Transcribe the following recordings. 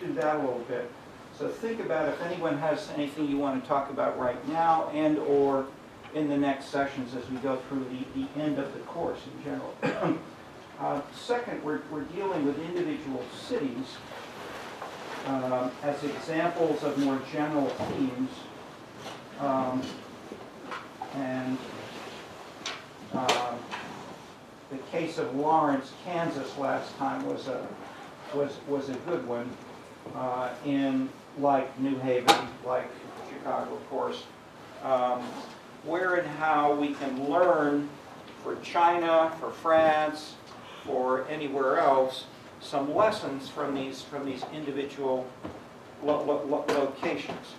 do that a little bit. So think about if anyone has anything you want to talk about right now and or in the next sessions as we go through the end of the course in general. Second, we're dealing with individual cities as examples of more general themes. And the case of Lawrence, Kansas last time was a good one. In like New Haven, like Chicago, of course, where and how we can learn for China, for France, for anywhere else, some lessons from these individual locations.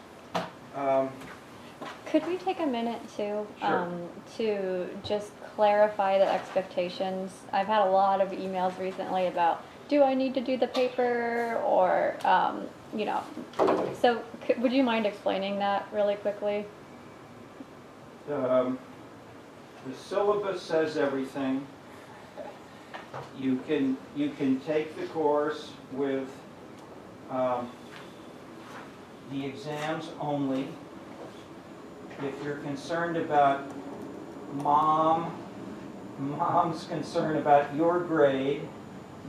Could we take a minute Sure. to just clarify the expectations? I've had a lot of emails recently about, do I need to do the paper, or, you know, so would you mind explaining that really quickly? The syllabus says everything. You can take the course with the exams only. If you're concerned about mom's concern about your grade,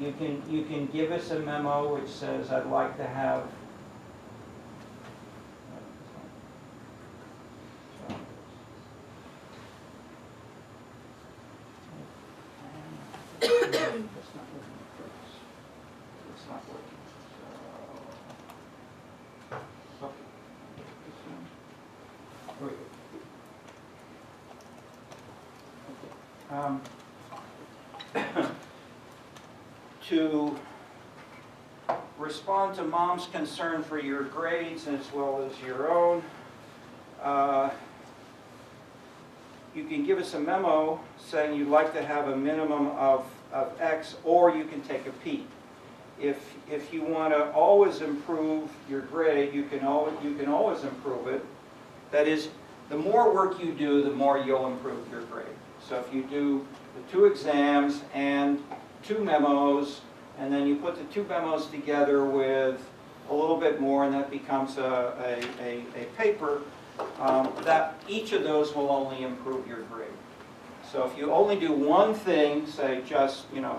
you can give us a memo which says, I'd like to have to respond to mom's concern for your grades as well as your own, you can give us a memo saying you'd like to have a minimum of X, or you can take a P. If you want to always improve your grade, you can always improve it. That is, the more work you do, the more you'll improve your grade. So if you do the 2 exams and 2 memos, and then you put the 2 memos together with a little bit more, and that becomes a paper, that each of those will only improve your grade. So if you only do one thing, say just, you know,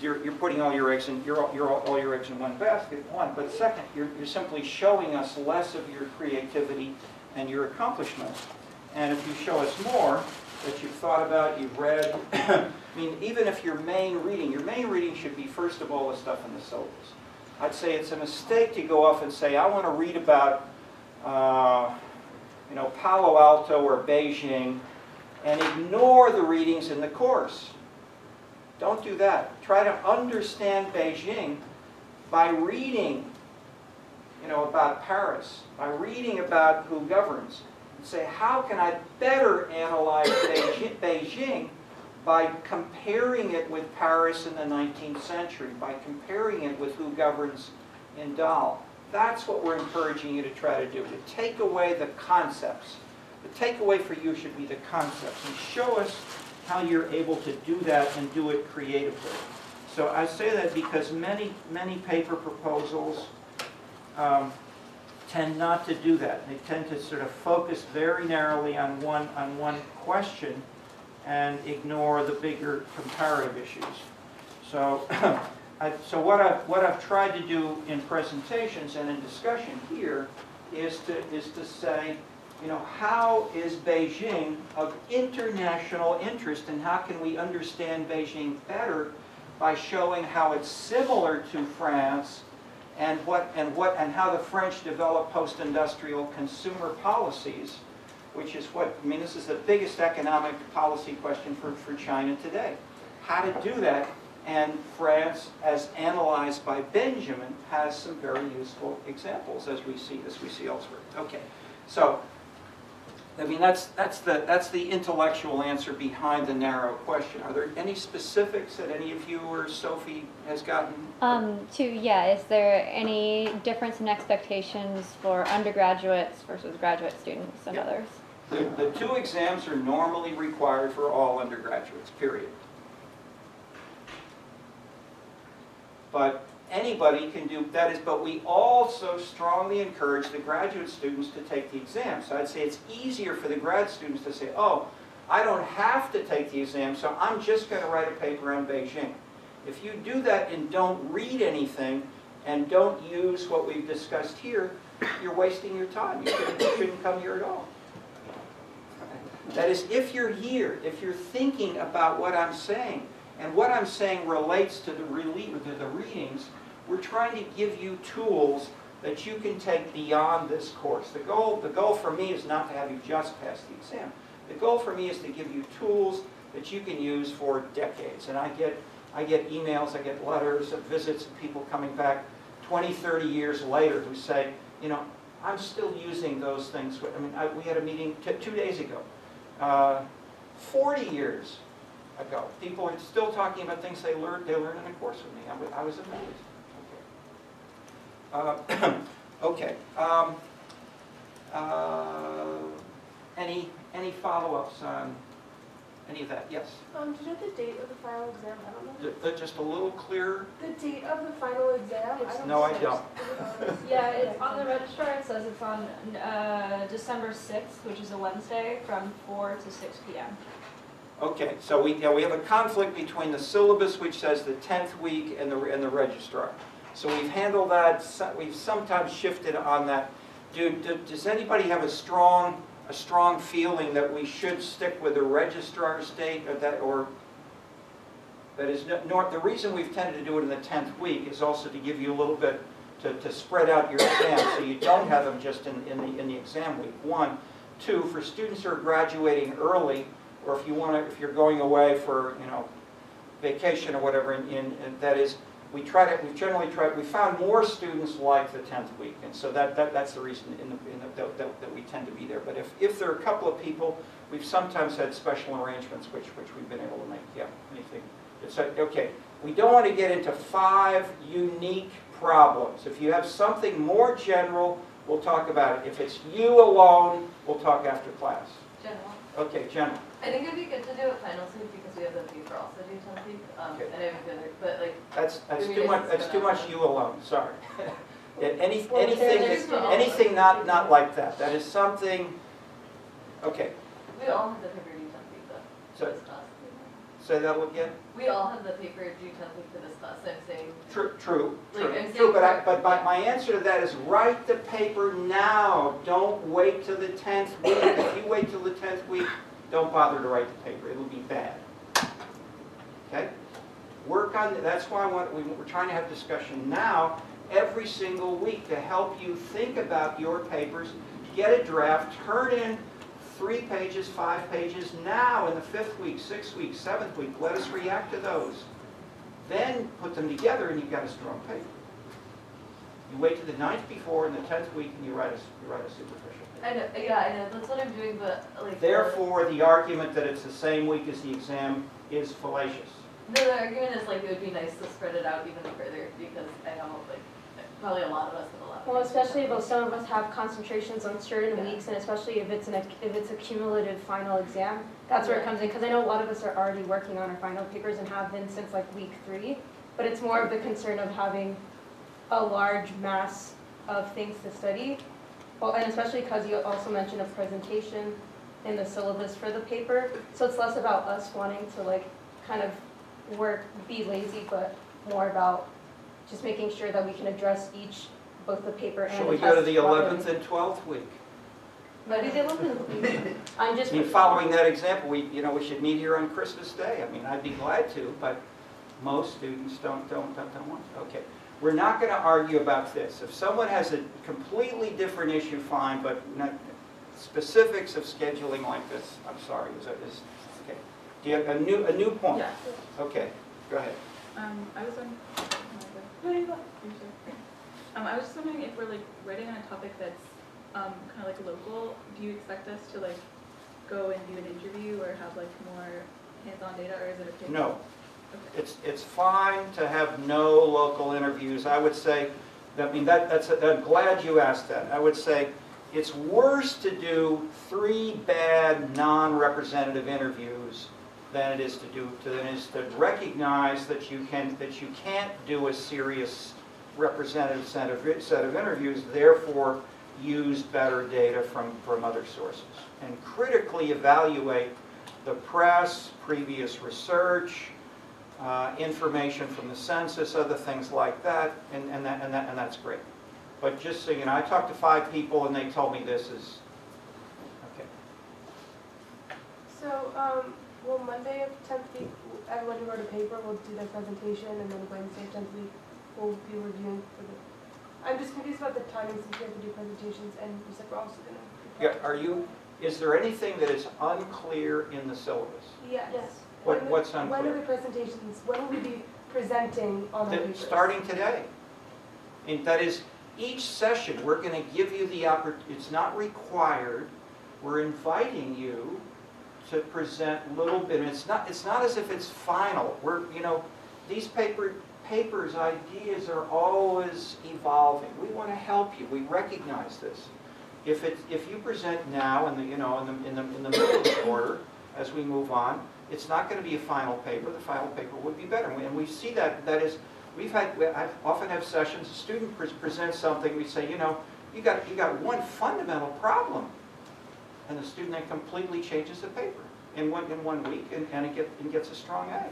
you're putting all your eggs in all your eggs in one basket, one. But second, you're simply showing us less of your creativity and your accomplishments. And if you show us more that you've thought about, you've read, I mean, even if your main reading should be first of all the stuff in the syllabus. I'd say it's a mistake to go off and say, I want to read about, you know, Palo Alto or Beijing, and ignore the readings in the course. Don't do that. Try to understand Beijing by reading, you know, about Paris, by reading about who governs. And say, how can I better analyze Beijing by comparing it with Paris in the 19th century, by comparing it with who governs in Dal. That's what we're encouraging you to try to do, to take away the concepts. The takeaway for you should be the concepts, and show us how you're able to do that and do it creatively. So I say that because many paper proposals tend not to do that. They tend to sort of focus very narrowly on one question and ignore the bigger comparative issues. So, so what I've tried to do in presentations and in discussion here is to say, you know, how is Beijing of international interest, and how can we understand Beijing better by showing how it's similar to France, and how the French developed post-industrial consumer policies, which is what, I mean, this is the biggest economic policy question for China today. How to do that, and France, as analyzed by Benjamin, has some very useful examples as we see elsewhere. Okay, so I mean that's the intellectual answer behind the narrow question. Are there any specifics that any of you or Sophie has gotten? Is there any difference in expectations for undergraduates versus graduate students and others? The 2 exams are normally required for all undergraduates, period. But anybody can do, that is, but we also strongly encourage the graduate students to take the exam. So I'd say it's easier for the grad students to say, oh, I don't have to take the exam, so I'm just going to write a paper on Beijing. If you do that and don't read anything and don't use what we've discussed here, you're wasting your time. You shouldn't come here at all. That is, if you're here, if you're thinking about what I'm saying, and what I'm saying relates to the readings, we're trying to give you tools that you can take beyond this course. The goal for me is not to have you just pass the exam. The goal for me is to give you tools that you can use for decades. And I get emails, I get letters of visits of people coming back 20, 30 years later who say, you know, I'm still using those things. I mean, we had a meeting 2 days ago. 40 years ago, people are still talking about things they learned in a course with me. I was amazed. Okay. Any follow-ups on any of that? Yes. Do you know the date of the final exam? I don't know. Just a little clearer. The date of the final exam? No, I don't. Yeah, it's on the registrar. It says it's on December 6th, which is a Wednesday, from 4 to 6 p.m. Okay, so we have a conflict between the syllabus, which says the 10th week, and the registrar. So we've handled that. We've sometimes shifted on that. Does anybody have a strong feeling that we should stick with the registrar's date, or that is the reason we've tended to do it in the 10th week is also to give you a little bit to spread out your exams, so you don't have them just in the exam week. 1, 2, for students who are graduating early, or if you're going away for vacation or whatever, and that is, we found more students like the 10th week, and so that's the reason that we tend to be there. But if there are a couple of people, we've sometimes had special arrangements which we've been able to make. Yeah, anything. Okay, we don't want to get into 5 unique problems. If you have something more general, we'll talk about it. If it's you alone, we'll talk after class. General. Okay, general. I think it'd be good to do it finals week because we have the paper also due 10th week. Okay. And I have good, but like. That's maybe too much. it's That's too much you alone. Sorry. Anything there's not like that. That is something. Okay. We all have the paper due 10th week though. So- for this class. Say that again. We all have the paper due 10th week for this class. So I'm saying. True. Like, I'm True. saying But my answer to that is write the paper now. Don't wait till the 10th week. If you wait till the 10th week, don't bother to write the paper. It'll be bad. Okay. Work on. That's why we're trying to have discussion now every single week to help you think about your papers. Get a draft. Turn in 3 pages, 5 pages now in the 5th week, 6th week, 7th week. Let us react to those. Then put them together and you've got a strong paper. You wait till the 9th before and the 10th week and you write a superficial paper. I know. Yeah, I know. That's what I'm doing. But like. Therefore, the argument that it's the same week as the exam is fallacious. The argument is like it would be nice to spread it out even further because I know like probably a lot of us have a lot. Well, especially if some of us have concentrations on certain Yeah. weeks, and especially if it's a cumulative final exam, that's where it comes in. Because I know a lot of us are already working on our final papers and have been since like week 3, but it's more of the concern of having a large mass of things to study. Well, and especially because you also mentioned a presentation in the syllabus for the paper, so it's less about us wanting to like kind of be lazy, but more about just making sure that we can address both the paper and the Shall we test go to the properly. 11th and 12th week? Maybe the 11th. I'm just. I mean, following that example, we should meet here on Christmas Day. I mean, I'd be glad to, but most students don't want to. Okay. We're not going to argue about this. If someone has a completely different issue, fine, but not specifics of scheduling like this, I'm sorry. Okay. Do you have a new point? Yeah. Okay. Go ahead. I was just wondering if we're like writing on a topic that's kind of like local. Do you expect us to like go and do an interview or have like more hands-on data, or is it okay? No. Okay. It's fine to have no local interviews. I would say, I'm glad you asked that. I would say it's worse to do 3 bad non-representative interviews than it is to recognize that you can't do a serious representative set of interviews, therefore use better data from other sources. And critically evaluate the press, previous research, information from the census, other things like that, and that's great. But just so you know, I talked to 5 people and they told me this is, okay. So, well, Monday of 10th week, everyone who wrote a paper will do their presentation, and then Wednesday of 10th week, we'll be reviewing for the... I'm just confused about the timing since we have to do presentations, and you said we're also going to... Yeah, is there anything that is unclear in the syllabus? Yes. What's When are unclear? the presentations, when will we be presenting on the papers? Starting today. And that is, each session, we're going to give you the opportunity, it's not required, we're inviting you to present a little bit. It's not as if it's final. These papers, ideas are always evolving. We want to help you. We recognize this. If you present now in the middle of the quarter, as we move on, it's not going to be a final paper. The final paper would be better. And we see that. That is, I often have sessions, a student presents something, we say, you got one fundamental problem. And the student then completely changes the paper in 1 week and it gets a strong A.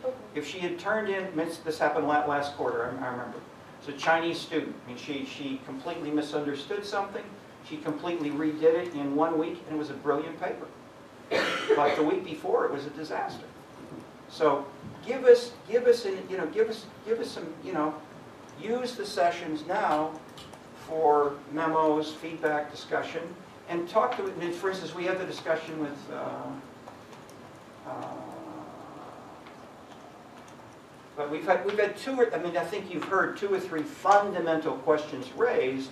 Okay. If she had turned in, this happened last quarter, I remember. It's a Chinese student. I mean, she completely misunderstood something. She completely redid it in 1 week, and it was a brilliant paper. But the week before, it was a disaster. So give us some, use the sessions now for memos, feedback, discussion, and talk to it. For instance, we had the discussion with. But we've had I think you've heard 2 or 3 fundamental questions raised.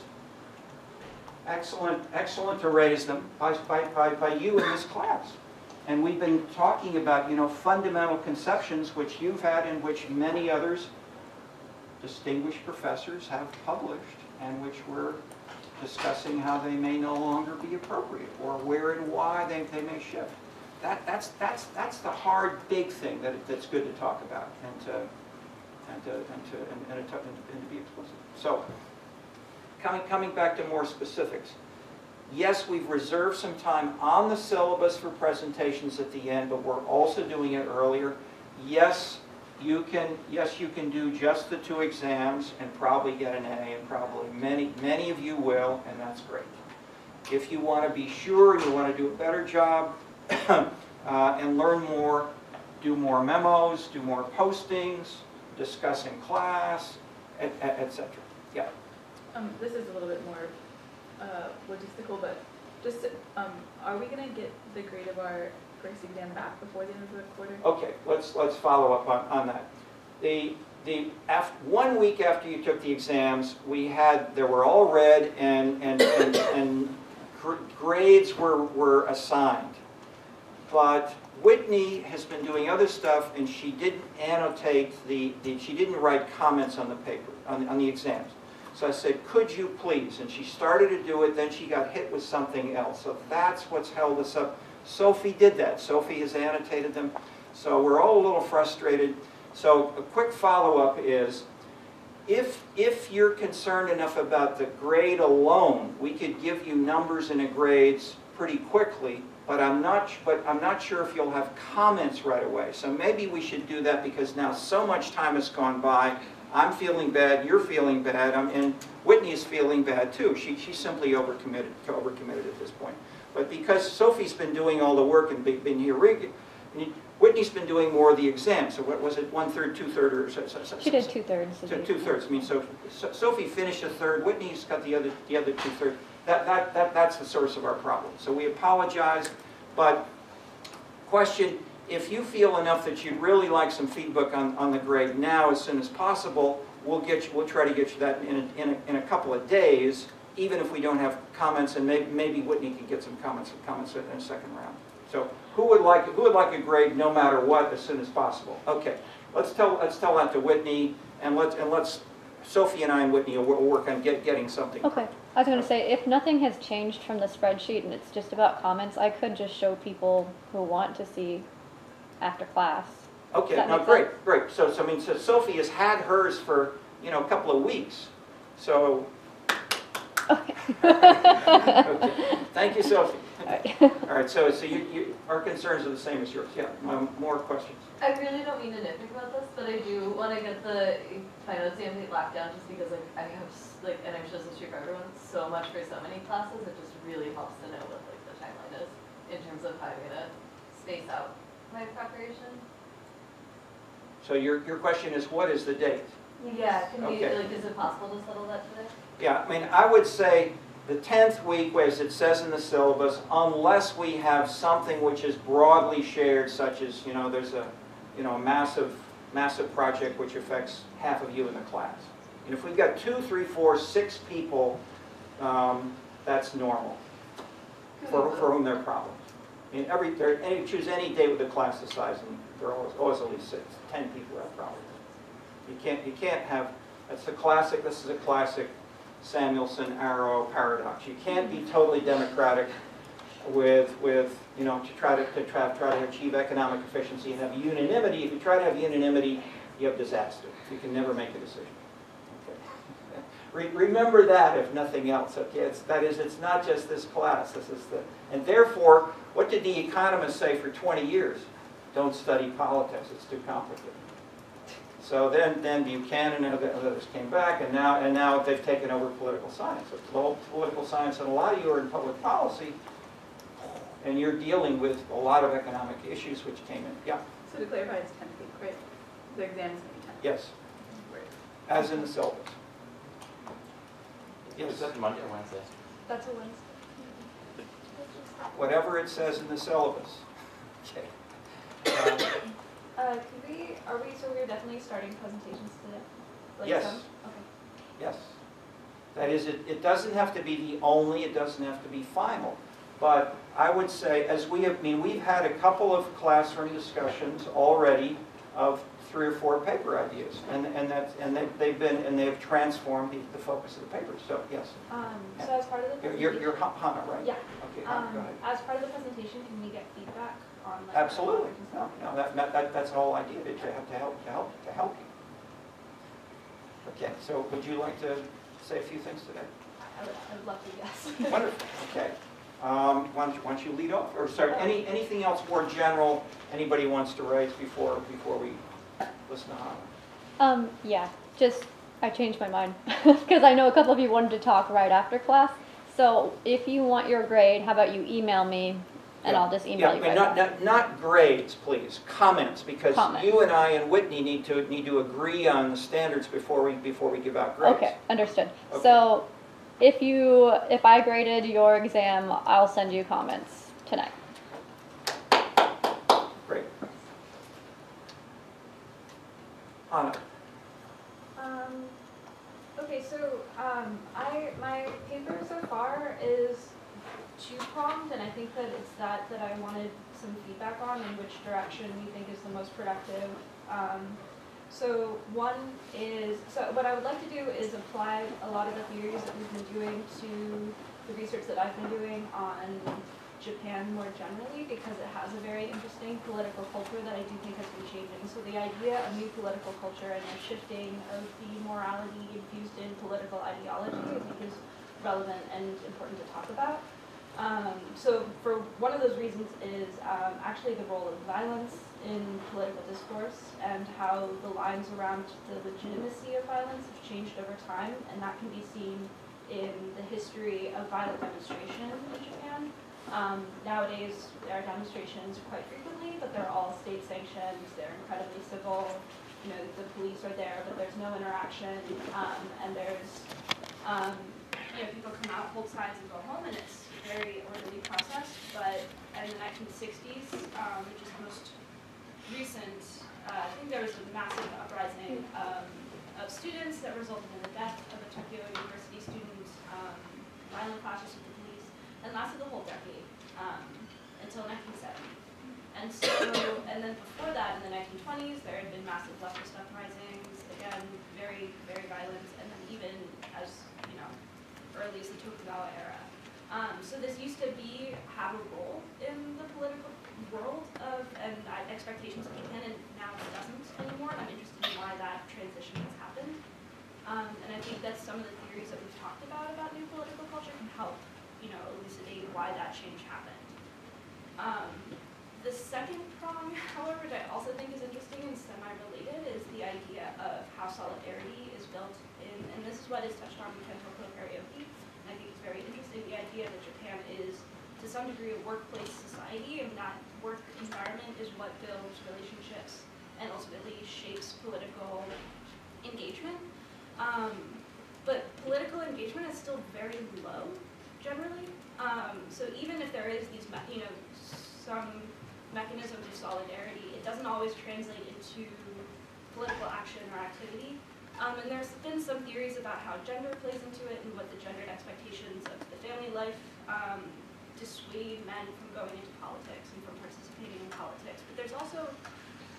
Excellent to raise them by you in this class. And we've been talking about, fundamental conceptions which you've had and which many others, distinguished professors, have published, and which we're discussing how they may no longer be appropriate, or where and why they may shift. That's the hard, big thing that's good to talk about and to be explicit. So, coming back to more specifics. Yes, we've reserved some time on the syllabus for presentations at the end, but we're also doing it earlier. Yes, you can do just the 2 exams and probably get an A, and probably many of you will, and that's great. If you want to be sure, you want to do a better job and learn more, do more memos, do more postings, discuss in class, etc. Yeah. This is a little bit more logistical, but just, are we gonna get the grade of our first exam back before the end of the quarter? Okay, let's follow up on that. 1 week after you took the exams, they were all read and grades were assigned. But Whitney has been doing other stuff, and she didn't annotate she didn't write comments on the paper, on the exams. So I said, could you please? And she started to do it, then she got hit with something else. So that's what's held us up. Sophie did that. Sophie has annotated them. So we're all a little frustrated. So a quick follow-up is, if you're concerned enough about the grade alone, we could give you numbers and grades pretty quickly, but I'm not sure if you'll have comments right away. So maybe we should do that, because now so much time has gone by. I'm feeling bad, you're feeling bad, and Whitney is feeling bad too. She's simply overcommitted at this point. But because Sophie's been doing all the work and been here, Whitney's been doing more of the exam. So what was it, 1/3, 2/3, or so? She did 2/3. 2/3. I mean, so Sophie finished 1/3. Whitney's got the other 2/3. That's the source of our problem. So we apologize, but question. If you feel enough that you'd really like some feedback on the grade now, as soon as possible, we'll try to get you that in a couple of days, even if we don't have comments, and maybe Whitney can get some comments in a second round. So who would like a grade no matter what as soon as possible? Okay, let's tell that to Whitney, and let's Sophie and I and Whitney will work on getting something. Okay. I was going to say, if nothing has changed from the spreadsheet and it's just about comments, I could just show people who want to see after class. Okay, Does that no, make great. So Sophie has had hers for you know, a couple of weeks. So, Okay. okay. Thank you, Sophie. All right. All right, so our concerns are the same as yours. Yeah, more questions? I really don't mean to nitpick about this, but I do want to get the final exam date locked down just because I have, like, and I'm sure this is true for everyone, so much for so many classes, it just really helps to know what, like, the timeline is in terms of how I'm going to space out my preparation. So your question is, what is the date? Yeah, can we, Okay. like, is it possible to settle that today? Yeah, I mean, I would say the 10th week, as it says in the syllabus, unless we have something which is broadly shared, such as, you know, there's a, you know, a massive project which affects half of you in the class. And if we've got 2, 3, 4, 6 people, that's normal for whom there are problems. I mean, choose any day with a class this size, and there are always at least 10 people who have problems. You can't have, this is a classic Samuelson-Arrow paradox. You can't be totally democratic with you know, to try to achieve economic efficiency and have unanimity. If you try to have unanimity, you have disaster. You can never make a decision. Okay. Remember that, if nothing else. Okay, it's not just this class. And therefore, what did the economists say for 20 years? Don't study politics. It's too complicated. So then Buchanan and others came back, and now they've taken over political science. So the whole political science, and a lot of you are in public policy, and you're dealing with a lot of economic issues which came in. Yeah. So to clarify, it's 10th week, right? The exam is going to be 10th. Yes. As in the syllabus. Yes. Is that Monday or Wednesday? That's a Wednesday. Whatever it says in the syllabus. Okay. So we're definitely starting presentations today? Like Yes. some? Okay. Yes. That is, it doesn't have to be the only, it doesn't have to be final. But I would say, we've had a couple of classroom discussions already of 3 or 4 paper ideas. They've transformed the focus of the papers. So, yes. So as part of the presentation. You're Hannah, right? Yeah. Okay, Hannah, go ahead. As part of the presentation, can we get feedback on like? Absolutely. No, that's the whole idea, to help you. Okay, so would you like to say a few things today? I would love to, yes. Wonderful, okay. Why don't you lead off? Or sorry, anything else more general anybody wants to raise before we listen to Hannah? Yeah, I changed my mind because I know a couple of you wanted to talk right after class. So if you want your grade, how about you email me and Yeah. I'll just email you right back. Not grades, please. Comments, because Comments. you and I and Whitney need to agree on the standards before we give out grades. Okay, understood. Okay. So if I graded your exam, I'll send you comments tonight. Great. Hannah. Okay, so my paper so far is 2-pronged, and I think that it's that I wanted some feedback on and which direction we think is the most productive. So what I would like to do is apply a lot of the theories that we've been doing to the research that I've been doing on Japan more generally, because it has a very interesting political culture that I do think has been changing. So the idea of new political culture and the shifting of the morality infused in political ideology, I think is relevant and important to talk about. So for one of those reasons is actually the role of violence in political discourse and how the lines around the legitimacy of violence have changed over time, and that can be seen in the history of violent demonstration in Japan. Nowadays, there are demonstrations quite frequently, but they're all state sanctioned, they're incredibly civil, you know, the police are there, but there's no interaction, and there's, you know, people come out, hold signs, and go home, and it's a very orderly process. But in the 1960s, which is the most recent, I think there was a massive uprising of students that resulted in the death of a Tokyo University student, violent clashes with the police, and lasted the whole decade, until 1970. And so, and then before that, in the 1920s, there had been massive leftist uprisings, again, very, very violent, and then even as, you know, early as the Tokugawa era. So this used to have a role in the political world and expectations of Japan, and now it doesn't anymore. I'm interested in why that transition has happened. And I think that some of the theories that we've talked about new political culture can help, elucidate why that change happened. The second prong, however, that I also think is interesting and semi-related is the idea of how solidarity is built in, and this is what is touched on in Kento Karaoke, and I think it's very interesting, the idea that Japan is, to some degree, a workplace society, and that work environment is what builds relationships and ultimately shapes political engagement. But political engagement is still very low, generally. So even if there is these, some mechanisms of solidarity, it doesn't always translate into political action or activity. And there's been some theories about how gender plays into it and what the gendered expectations of the family life dissuade men from going into politics and from participating in politics. But there's also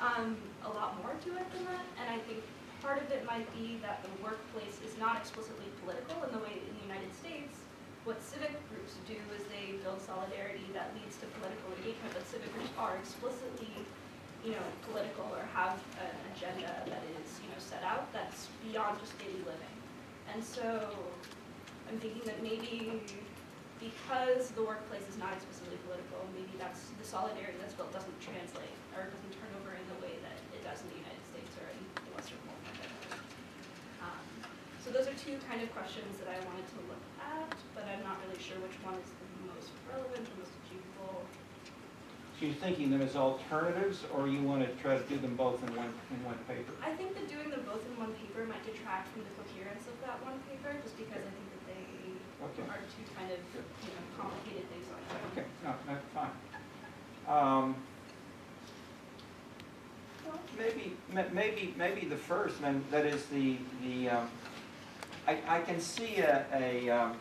a lot more to it than that, and I think part of it might be that the workplace is not explicitly political in the way in the United States. What civic groups do is they build solidarity that leads to political engagement, but civic groups are explicitly, political or have an agenda that is, set out that's beyond just daily living. And so I'm thinking that maybe because the workplace is not explicitly political, maybe that's the solidarity that's built doesn't translate or doesn't turn over in the way that it does in the United States or in the Western world. So those are two kind of questions that I wanted to look at, but I'm not really sure which one is the most relevant or most achievable. So you're thinking them as alternatives, or you want to try to do them both in one paper? I think that doing them both in one paper might detract from the coherence of that one paper, just because I think that they are two kind of complicated things on each other. Okay, no, that's fine. Maybe the first, and that is I can see a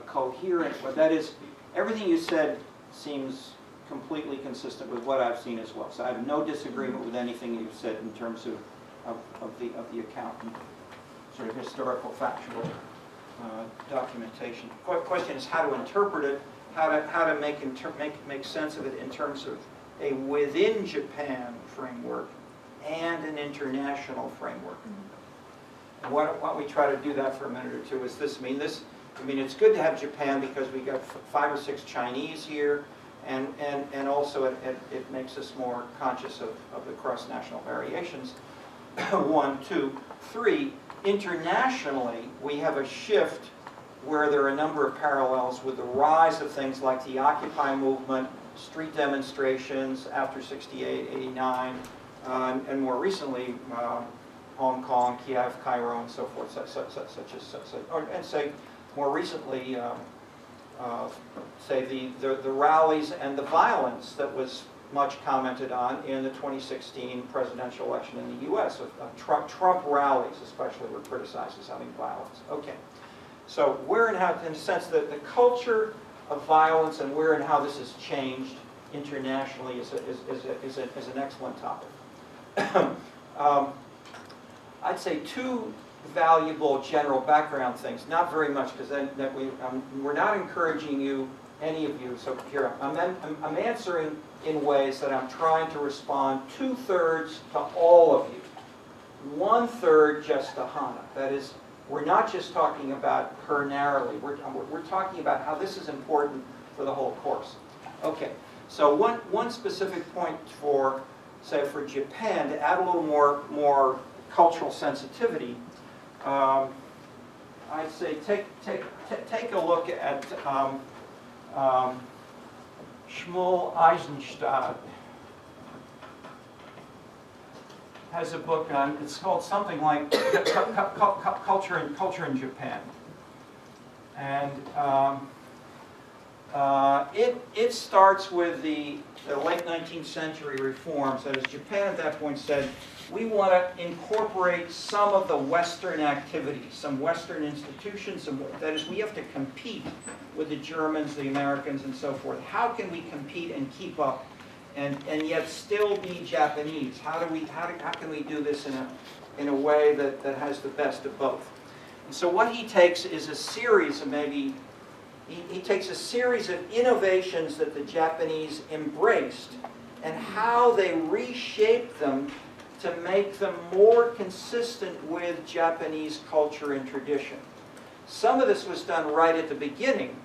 coherent, but that is, everything you said seems completely consistent with what I've seen as well. So I have no disagreement with anything you've said in terms of the account and sort of historical, factual documentation. Question is how to interpret it, how to make sense of it in terms of a within Japan framework and an international framework. And why don't we try to do that for a minute or two? Is this, it's good to have Japan because we got 5 or 6 Chinese here, and also it makes us more conscious of the cross-national variations. 1, 2, 3. Internationally, we have a shift where there are a number of parallels with the rise of things like the Occupy movement, street demonstrations after 68, 89, and more recently, Hong Kong, Kiev, Cairo, and so forth, and say more recently, say the rallies and the violence that was much commented on in the 2016 presidential election in the U.S. Trump rallies especially were criticized as having violence. Okay, so where and how, in a sense, the culture of violence and where and how this has changed internationally is an excellent topic. I'd say 2 valuable general background things, not very much, because we're not encouraging you, any of you, so here, I'm answering in ways that I'm trying to respond 2/3 to all of you, 1/3 just to Hannah. That is, we're not just talking about her narrowly, we're talking about how this is important for the whole course. Okay, so one specific point for, say, for Japan, to add a little more cultural sensitivity, I'd say take a look at Shmuel Eisenstadt. Has a book on, it's called something like Culture in Japan, and it starts with the late 19th century reforms. That is, Japan at that point said, we want to incorporate some of the Western activities, some Western institutions, that is, we have to compete with the Germans, the Americans, and so forth. How can we compete and keep up and yet still be Japanese? How can we do this in a way that has the best of both? And so what he takes is a series of he takes a series of innovations that the Japanese embraced and how they reshaped them to make them more consistent with Japanese culture and tradition. Some of this was done right at the beginning,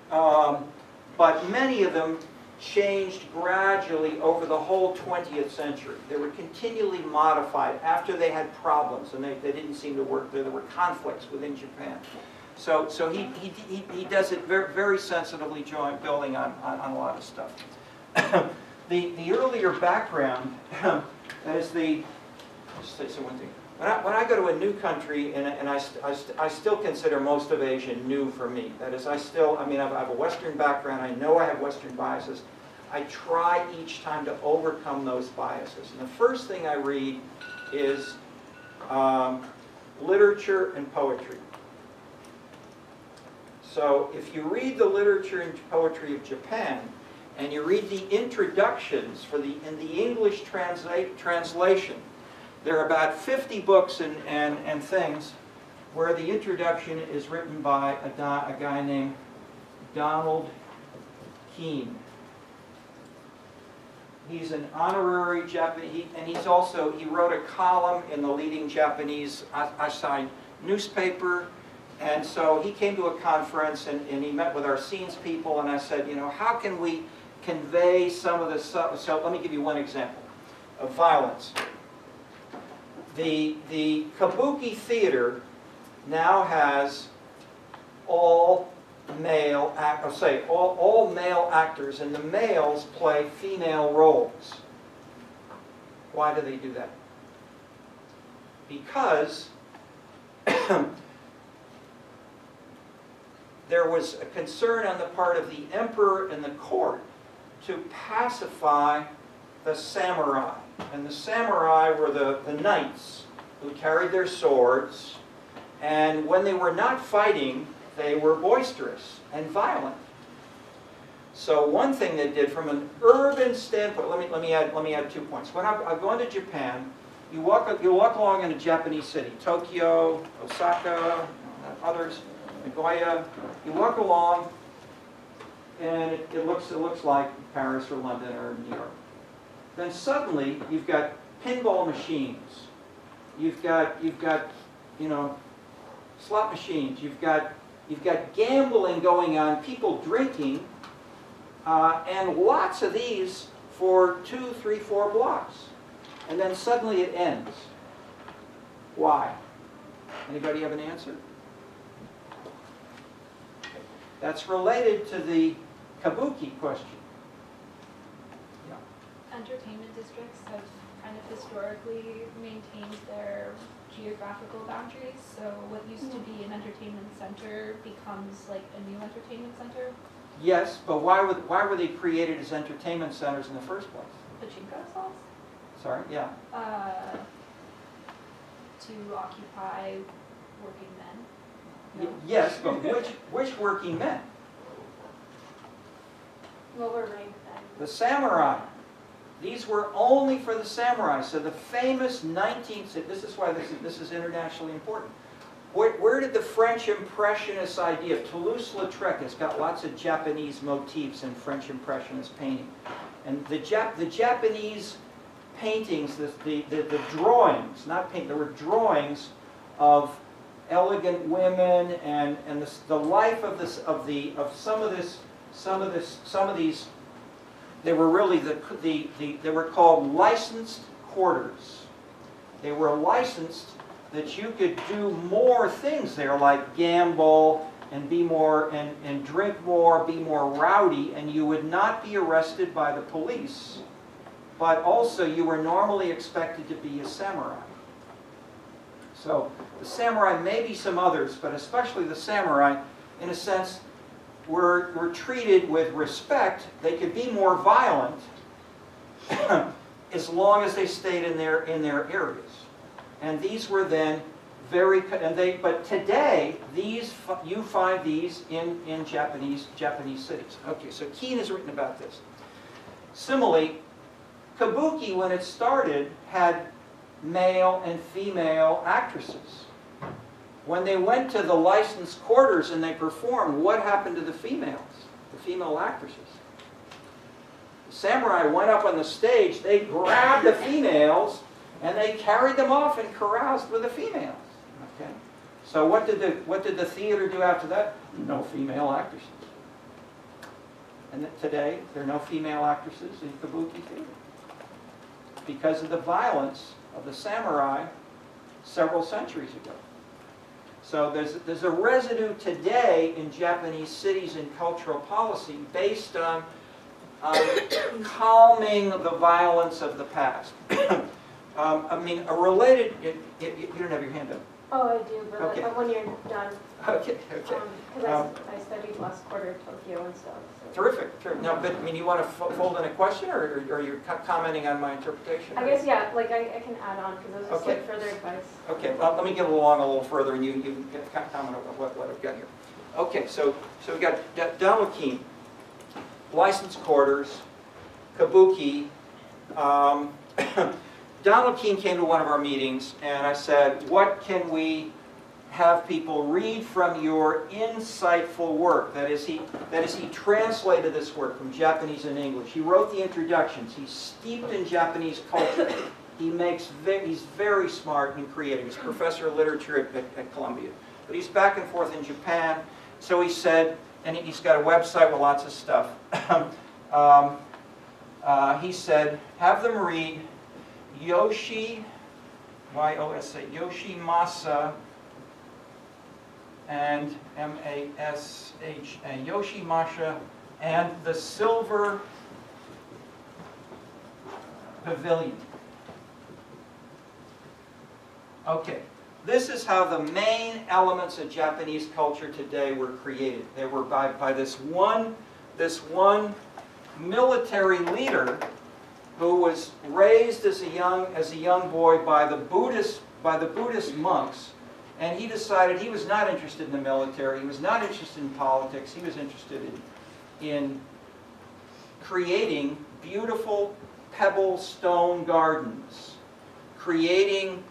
but many of them changed gradually over the whole 20th century. They were continually modified after they had problems and they didn't seem to work. There were conflicts within Japan. So he does it very, very sensitively, building on a lot of stuff. The earlier background, that is just say one thing. When I go to a new country, and I still consider most of Asia new for me. That is, I have a Western background. I know I have Western biases. I try each time to overcome those biases. And the first thing I read is literature and poetry. So if you read the literature and poetry of Japan, and you read the introductions in the English translation, there are about 50 books and things where the introduction is written by a guy named Donald Keene. He's an honorary Japanese, and he wrote a column in the leading Japanese Asahi newspaper. And so he came to a conference and he met with our scenes people, and I said, how can we convey some of this? So let me give you one example of violence. The Kabuki theater now has all male actors, and the males play female roles. Why do they do that? Because there was a concern on the part of the emperor and the court to pacify the samurai. And the samurai were the knights who carried their swords, and when they were not fighting, they were boisterous and violent. So one thing they did from an urban standpoint, let me add 2 points. When I've gone to Japan, you walk along in a Japanese city, Tokyo, Osaka, others, Nagoya. You walk along, and it looks like Paris or London or New York. Then suddenly you've got pinball machines, you've got slot machines, you've got gambling going on, people drinking, and lots of these for 2, 3, 4 blocks, and then suddenly it ends. Why? Anybody have an answer? That's related to the Kabuki question. Entertainment districts have kind of historically maintained their geographical boundaries, so what used to be an entertainment center becomes like a new entertainment center. Yes, but why were they created as entertainment centers in the first place? Pachinko stalls? Sorry, yeah. To occupy working men. No? Yes, but which working men? What were ranked then? The samurai. These were only for the samurai. So the famous 19th, this is why this is internationally important. Where did the French Impressionist idea, Toulouse-Lautrec has got lots of Japanese motifs in French Impressionist painting. And the Japanese paintings, the drawings, not paint, there were drawings of elegant women and the life of some of these. They were really they were called licensed quarters. They were licensed that you could do more things there, like gamble and be more and drink more, be more rowdy, and you would not be arrested by the police. But also you were normally expected to be a samurai. So the samurai, maybe some others, but especially the samurai, in a sense, were treated with respect. They could be more violent as long as they stayed in their areas. And these were then but today you find these in Japanese cities. Okay, so Keene has written about this. Similarly, Kabuki, when it started, had male and female actresses. When they went to the licensed quarters and they performed, what happened to the females, the female actresses? samurai went up on the stage, they grabbed the females and they carried them off and caroused with the females. Okay? So what did the theater do after that? No female actresses. And today, there are no female actresses in kabuki theater because of the violence of the samurai several centuries ago. So there's a residue today in Japanese cities and cultural policy based on calming the violence of the past. I mean, a related, you don't have your hand up. Oh, I do, but Okay. when you're done, Okay. because I studied last quarter Tokyo and stuff, so. Terrific, terrific. Now, but I mean, you want to fold in a question, or you're commenting on my interpretation? I guess, yeah, like I can add on, because those are Okay. like further advice. Okay, well, let me get along a little further, and you can comment on what I've got here. Okay, so we got Damokin, licensed quarters, kabuki. Damokin came to one of our meetings, and I said, what can we have people read from your insightful work? That is, he translated this work from Japanese and English. He wrote the introductions. He's steeped in Japanese culture. He's very smart and creative. He's a professor of literature at Columbia. But he's back and forth in Japan. So he said, and he's got a website with lots of stuff. He said, have them read Yoshi, Y-O-S-A, Yoshimasa, and M-A-S-H-A, Yoshimasa, and the Silver Pavilion. Okay, this is how the main elements of Japanese culture today were created. They were by this one military leader who was raised as a young boy by the Buddhist monks, and he decided he was not interested in the military. He was not interested in politics. He was interested in creating beautiful pebble stone gardens, creating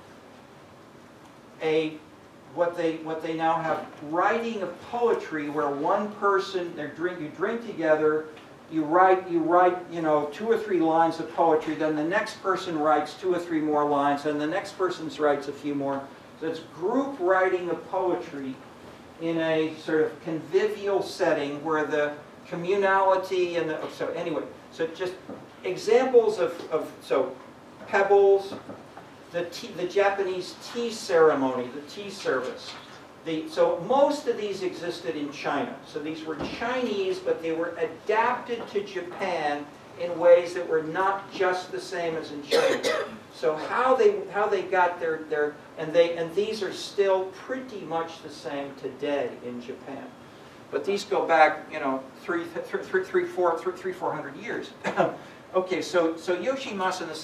what they now have, writing of poetry, where one person, you drink together, you write 2 or 3 lines of poetry, then the next person writes 2 or 3 more lines, and the next person writes a few more. So it's group writing of poetry in a sort of convivial setting where the communality and so just examples of pebbles, the Japanese tea ceremony, the tea service. So most of these existed in China. So these were Chinese, but they were adapted to Japan in ways that were not just the same as in China. So how they got and these are still pretty much the same today in Japan. But these go back, 400 years. Okay, so Yoshimasa,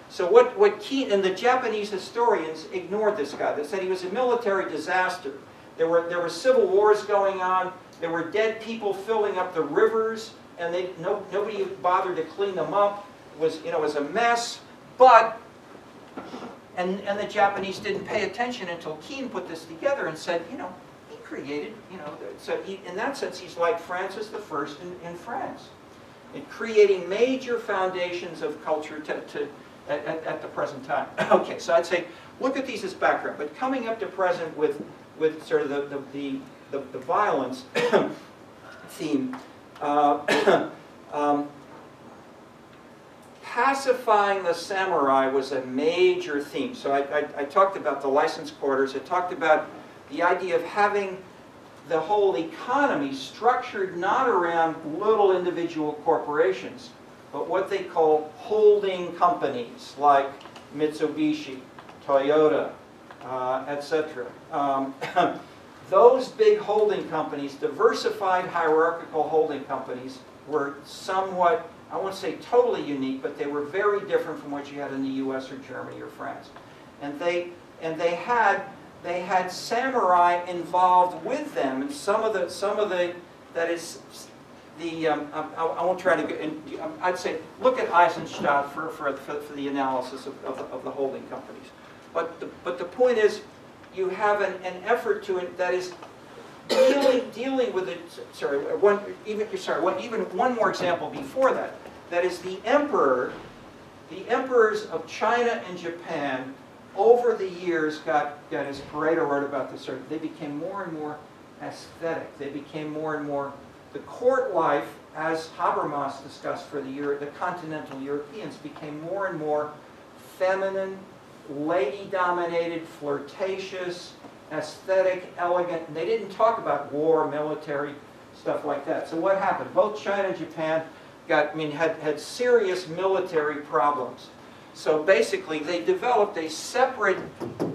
so what Keen and the Japanese historians ignored this guy. They said he was a military disaster. There were civil wars going on. There were dead people filling up the rivers, and nobody bothered to clean them up. It was a mess. But and the Japanese didn't pay attention until Keen put this together and said, he created, so in that sense he's like Francis I in France, in creating major foundations of culture at the present time. Okay, so I'd say look at these as background, but coming up to present with sort of the violence theme. Pacifying the samurai was a major theme. So I talked about the licensed quarters. I talked about the idea of having the whole economy structured not around little individual corporations, but what they call holding companies like Mitsubishi, Toyota, etc. Those big holding companies, diversified hierarchical holding companies, were somewhat, I won't say totally unique, but they were very different from what you had in the U.S. or Germany or France. And they had samurai involved with them, and some of the I won't try to go. I'd say look at Eisenstadt for the analysis of the holding companies. But the point is, you have an effort that is dealing with it. Even one more example before that. That is, the emperors of China and Japan over the years as Pareto wrote about this, they became more and more aesthetic. They became more and more, the court life, as Habermas discussed for the continental Europeans, became more and more feminine, lady-dominated, flirtatious, aesthetic, elegant. And they didn't talk about war, military, stuff like that. So what happened? Both China and Japan had serious military problems. So basically, they developed a separate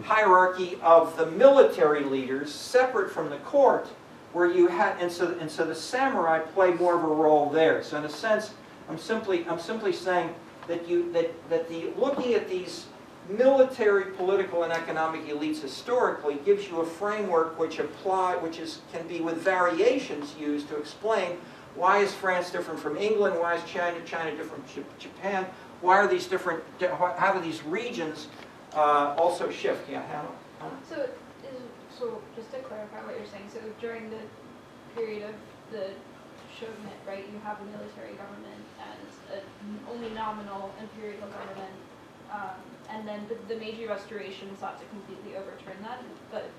hierarchy of the military leaders, separate from the court, where you had, and so the samurai play more of a role there. So in a sense, I'm simply saying that looking at these military, political, and economic elites historically gives you a framework which can be with variations used to explain why is France different from England, why is China different from Japan, why are these different, how do these regions also shift? Yeah, Hannah? So just to clarify what you're saying, so during the period of the shogunate, right, you have a military government and an only nominal imperial government, and then the Meiji Restoration sought to completely overturn that, but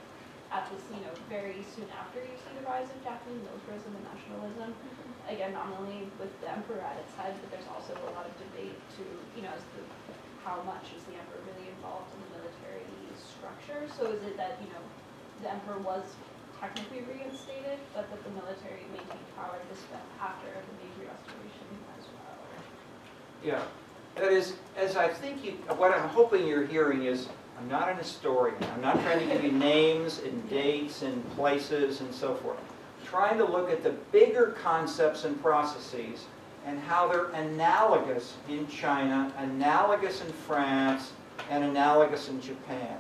at this, very soon after you see the rise of Japanese militarism and nationalism, again, not only with the emperor at its head, but there's also a lot of debate as to how much is the emperor really involved in the military structure. So is it that, the emperor was technically reinstated, but that the military maintained power after the Meiji Restoration as well? Yeah. That is, as I think what I'm hoping you're hearing is, I'm not an historian. I'm not trying to give you names and dates and places and so forth. I'm trying to look at the bigger concepts and processes and how they're analogous in China, analogous in France, and analogous in Japan.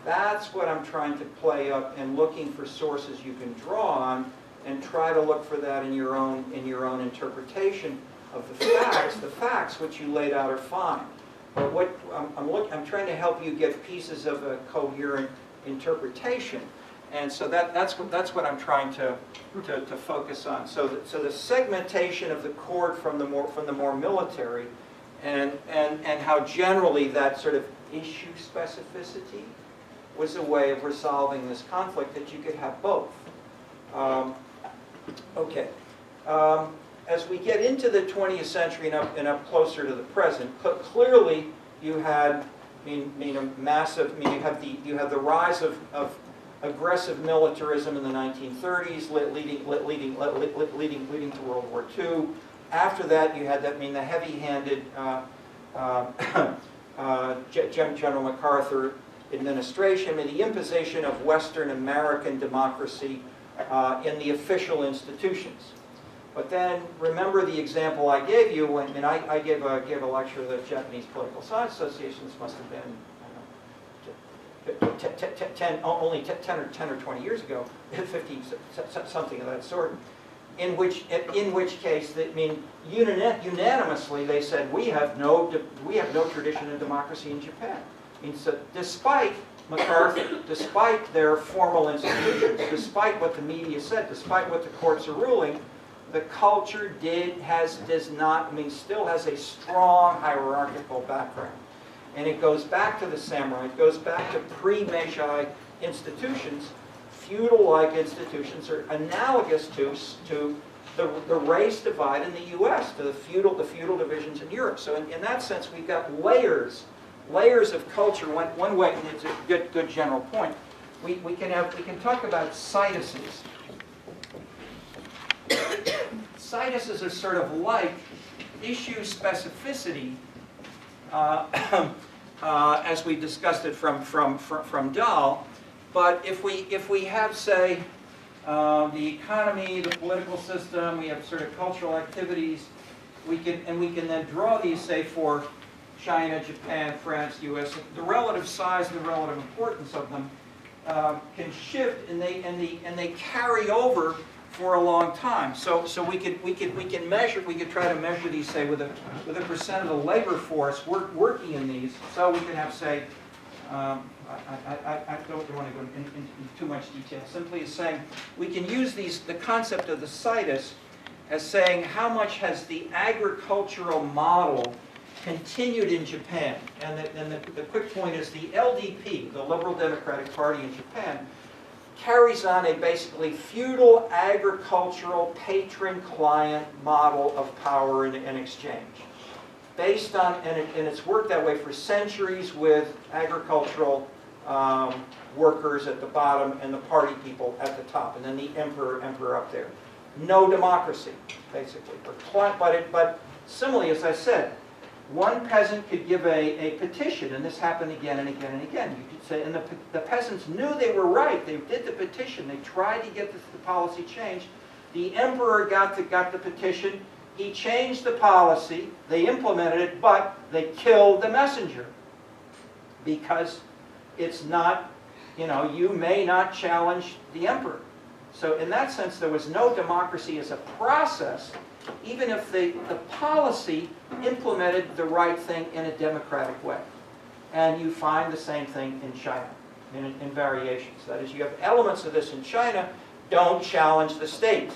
That's what I'm trying to play up, and looking for sources you can draw on and try to look for that in your own interpretation of the facts. The facts which you laid out are fine. But what I'm trying to help you get pieces of a coherent interpretation, and so that's what I'm trying to focus on. So the segmentation of the court from the more military, and how generally that sort of issue specificity was a way of resolving this conflict, that you could have both. Okay. As we get into the 20th century and up closer to the present, clearly you had, you have the rise of aggressive militarism in the 1930s, leading to World War II. After that, you had the heavy-handed General MacArthur administration, the imposition of Western American democracy in the official institutions. But then remember the example I gave you when I gave a lecture at the Japanese Political Science Association. This must have been, only 10 or 20 years ago, 15, something of that sort. In which case, unanimously they said we have no tradition of democracy in Japan. So despite MacArthur, despite their formal institutions, despite what the media said, despite what the courts are ruling, the culture still has a strong hierarchical background. And it goes back to the samurai, it goes back to pre-Meiji institutions. Feudal-like institutions are analogous to the race divide in the U.S., to the feudal divisions in Europe. So in that sense, we've got layers of culture. One way, and it's a good general point, we can talk about cituses. Cituses are sort of like issue specificity, as we discussed it from Dahl. But if we have, say, the economy, the political system, we have sort of cultural activities, we can then draw these, say, for China, Japan, France, U.S. The relative size and the relative importance of them can shift, and they carry over for a long time. So we could try to measure these, say, with a percent of the labor force working in these. So we can have, say, I don't want to go into too much detail. Simply as saying we can use the concept of the situs as saying how much has the agricultural model continued in Japan. And the quick point is the LDP, the Liberal Democratic Party in Japan, carries on a basically feudal agricultural patron-client model of power and exchange. Based on, and it's worked that way for centuries with agricultural workers at the bottom and the party people at the top, and then the emperor up there. No democracy, basically. But similarly, as I said, one peasant could give a petition, and this happened again and again and again. You could say, and the peasants knew they were right. They did the petition. They tried to get the policy changed. The emperor got the petition. He changed the policy. They implemented it, but they killed the messenger because it's not, you may not challenge the emperor. So in that sense, there was no democracy as a process, even if the policy implemented the right thing in a democratic way. And you find the same thing in China, in variations. That is, you have elements of this in China, don't challenge the state.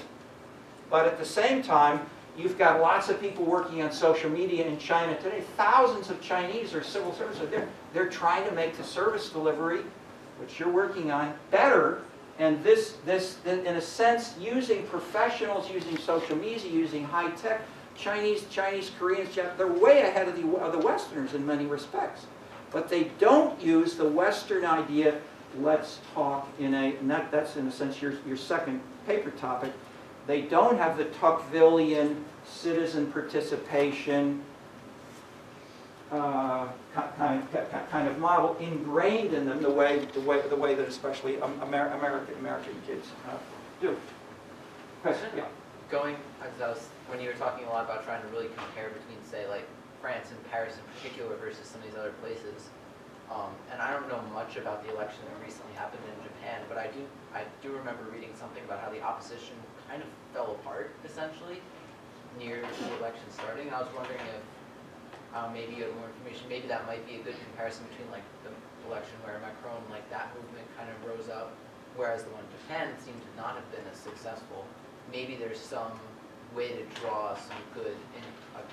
But at the same time, you've got lots of people working on social media in China today. Thousands of Chinese are civil servants. They're trying to make the service delivery, which you're working on, better. And this, in a sense, using professionals, using social media, using high tech, Chinese, Koreans, they're way ahead of the Westerners in many respects. But they don't use the Western idea, let's talk in a, and that's in a sense your second paper topic. They don't have the Tocquevillian citizen participation kind of model ingrained in them the way that especially American kids do. Question? Yeah. When you were talking a lot about trying to really compare between, say, like France and Paris in particular versus some of these other places, and I don't know much about the election that recently happened in Japan, but I do remember reading something about how the opposition kind of fell apart essentially near the election starting. And I was wondering if maybe you had more information. Maybe that might be a good comparison between like the election where Macron, like that movement kind of rose up, whereas the one in Japan seemed to not have been as successful. Maybe there's some way to draw a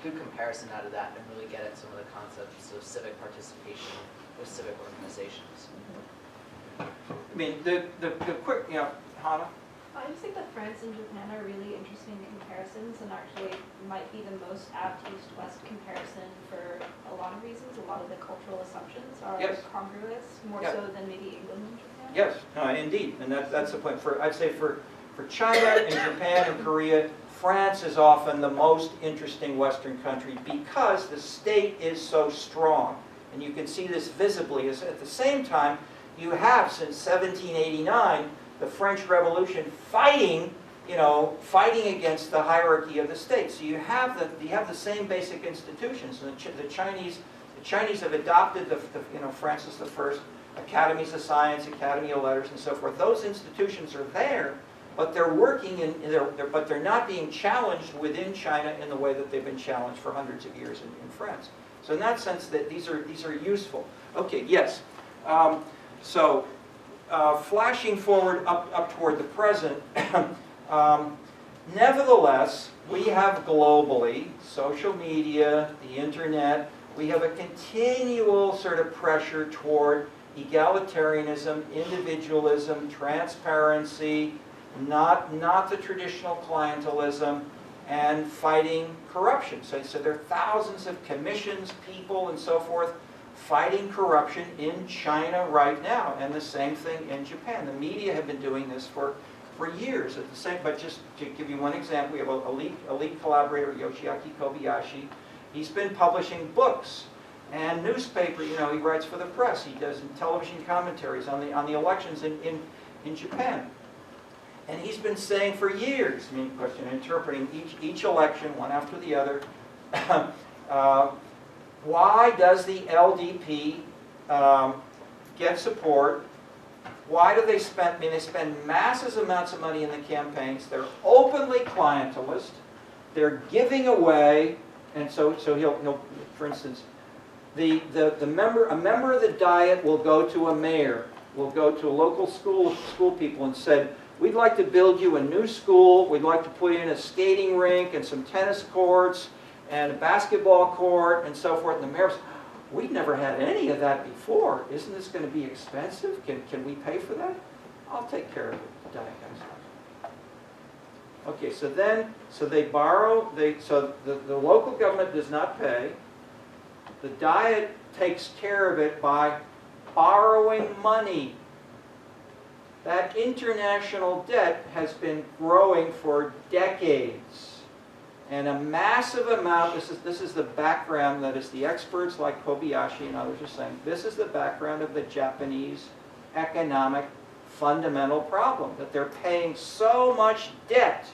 good comparison out of that and really get at some of the concepts of civic participation with civic organizations. I mean, the quick, Hannah? I just think that France and Japan are really interesting comparisons and actually might be the most apt East-West comparison for a lot of reasons. A lot of the cultural assumptions are congruous, more so than maybe England and Japan. Yes, indeed, and that's the point. I'd say for China and Japan and Korea, France is often the most interesting Western country because the state is so strong. And you can see this visibly. At the same time, you have, since 1789, the French Revolution fighting against the hierarchy of the state. So you have the same basic institutions. And the Chinese have adopted Francis I, academies of science, academy of letters, and so forth. Those institutions are there, but they're working but they're not being challenged within China in the way that they've been challenged for hundreds of years in France. So in that sense, that these are useful. Okay, yes. Flashing forward up toward the present, nevertheless, we have globally, social media, the internet, we have a continual sort of pressure toward egalitarianism, individualism, transparency, not the traditional clientelism, and fighting corruption. So there are thousands of commissions, people, and so forth, fighting corruption in China right now, and the same thing in Japan. The media have been doing this for years. But just to give you one example, we have a lead collaborator, Yoshiaki Kobayashi. He's been publishing books and newspaper. He writes for the press. He does television commentaries on the elections in Japan. And he's been saying for years, interpreting each election one after the other. Why does the LDP get support? Why do they spend? They spend massive amounts of money in the campaigns. They're openly clientelist. They're giving away, and so he'll for instance, a member of the Diet will go to a mayor will go to a local school people and said, we'd like to build you a new school, we'd like to put in a skating rink and some tennis courts and a basketball court and so forth. And the mayor said, we've never had any of that before. Isn't this going to be expensive? Can we pay for that? I'll take care of it, Diet guys. Okay, so they borrow, so the local government does not pay. The Diet takes care of it by borrowing money. That international debt has been growing for decades. And a massive amount, this is the background, that is the experts like Kobayashi and others are saying, this is the background of the Japanese economic fundamental problem, that they're paying so much debt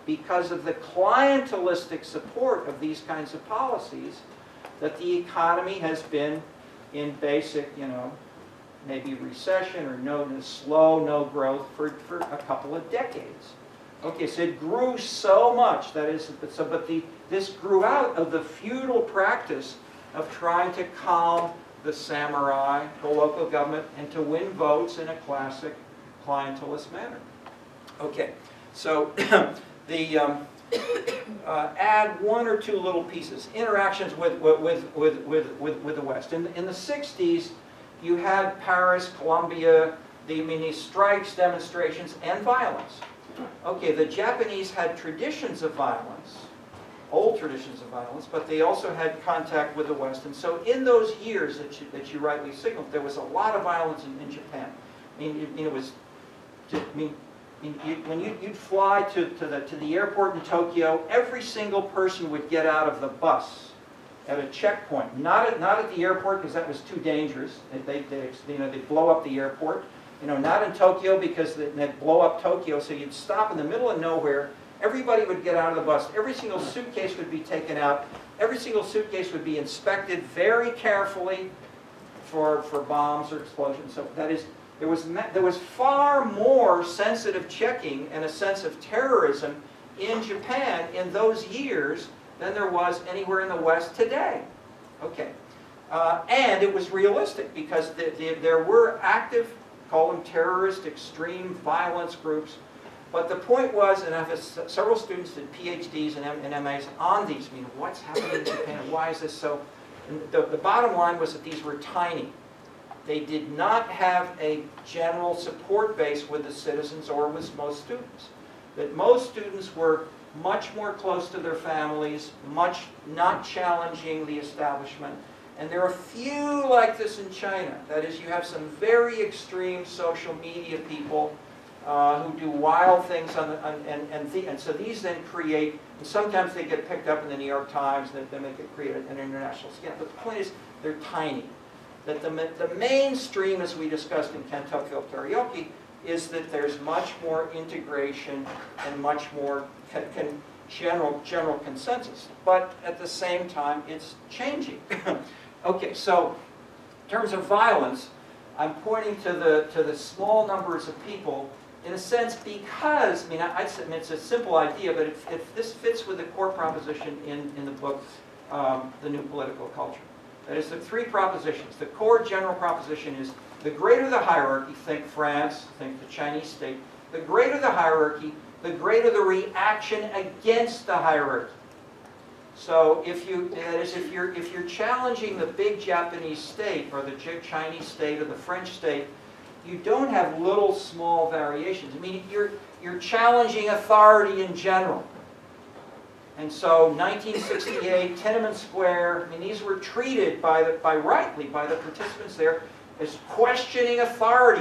because of the clientelistic support of these kinds of policies that the economy has been in basic, maybe recession or slow no growth for a couple of decades. Okay, so it grew so much, this grew out of the feudal practice of trying to calm the samurai, the local government, and to win votes in a classic clientelist manner. Okay, so add one or two little pieces. Interactions with the West. In the 60s, you had Paris, Colombia, these strikes, demonstrations, and violence. Okay, the Japanese had traditions of violence, old traditions of violence, but they also had contact with the West. And so in those years that you rightly signaled, there was a lot of violence in Japan. When you'd fly to the airport in Tokyo, every single person would get out of the bus at a checkpoint. Not at the airport, because that was too dangerous. They'd blow up the airport. Not in Tokyo, because they'd blow up Tokyo, so you'd stop in the middle of nowhere. Everybody would get out of the bus. Every single suitcase would be taken out. Every single suitcase would be inspected very carefully for bombs or explosions. So that is, there was far more sensitive checking and a sense of terrorism in Japan in those years than there was anywhere in the West today. Okay. And it was realistic, because there were active, call them terrorist, extreme violence groups. But the point was, and I've had several students did PhDs and MAs on these. What's happening in Japan? Why is this so? And the bottom line was that these were tiny. They did not have a general support base with the citizens or with most students. That most students were much more close to their families, much not challenging the establishment. And there are a few like this in China. That is, you have some very extreme social media people who do wild things, and so these then create, and sometimes they get picked up in the New York Times, and then they get created an international scandal. But the point is, they're tiny. That the mainstream, as we discussed in Ken Tokyo Karaoke, is that there's much more integration and much more general consensus. But at the same time, it's changing. Okay, so in terms of violence, I'm pointing to the small numbers of people, in a sense, because, I'd submit it's a simple idea, but if this fits with the core proposition in the book, The New Political Culture. That is, the three propositions. The core general proposition is, the greater the hierarchy, think France, think the Chinese state, the greater the hierarchy, the greater the reaction against the hierarchy. So if you're challenging the big Japanese state, or the Chinese state, or the French state, you don't have little small variations. You're challenging authority in general. And so 1968, Tiananmen Square, these were treated rightly by the participants there as questioning authority.